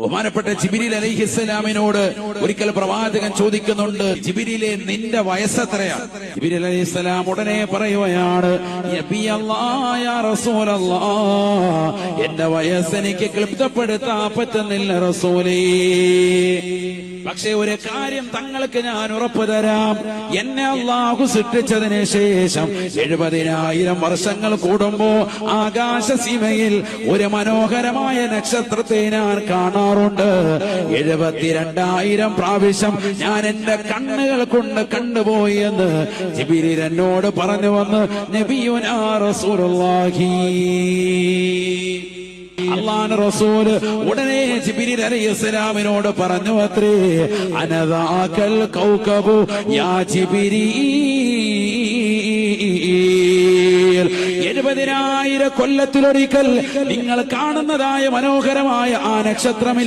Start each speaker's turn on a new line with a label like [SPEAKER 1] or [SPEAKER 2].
[SPEAKER 1] ബഹുമാനപ്പെട്ട ജിബ്രീൽ അലൈഹിസ്സലാമിനോട് ഒരിക്കൽ പ്രവാചകൻ ചോദിക്കുന്നുണ്ട്, ജിബ്രീലെ നിന്റെ വയസ്സെത്രയാണ്? ജിബ്രീൽ അലൈഹിസ്സലാം ഉടനെ പറയുകയാണ്, യാ റസൂലല്ലാഹ്, എന്റെ വയസ്സെനിക്ക് ക്ലിപ്തപ്പെടുത്താൻ പറ്റുന്നില്ല റസൂലേ. പക്ഷേ ഒരു കാര്യം തങ്ങൾക്ക് ഞാൻ ഉറപ്പു തരാം, എന്നെ അല്ലാഹു സൃഷ്ടിച്ചതിന് ശേഷം 70,000 വർഷങ്ങൾ കൂടുമ്പോ ആകാശസീമയിൽ ഒരു മനോഹരമായ നക്ഷത്രത്തെ ഞാൻ കാണാറുണ്ട്. 72,000 പ്രാവശ്യം ഞാൻ എന്റെ കണ്ണുകൾ കൊണ്ട് കണ്ടുപോയി എന്ന് ജിബ്രീൽ എന്നോട് പറഞ്ഞു വന്ന് നബിയുനാ റസൂലുള്ളാഹി. അല്ലാഹുവിന്റെ റസൂൽ ഉടനെ ജിബ്രീൽ അലൈഹിസ്സലാമിനോട് പറഞ്ഞു അത്രേ, അനദാകൽ കൗകബു യാ ജിബ്രീൽ, 70,000 കൊല്ലത്തിലൊരിക്കൽ നിങ്ങൾ കാണുന്നതായ മനോഹരമായ ആ നക്ഷത്രമില്ല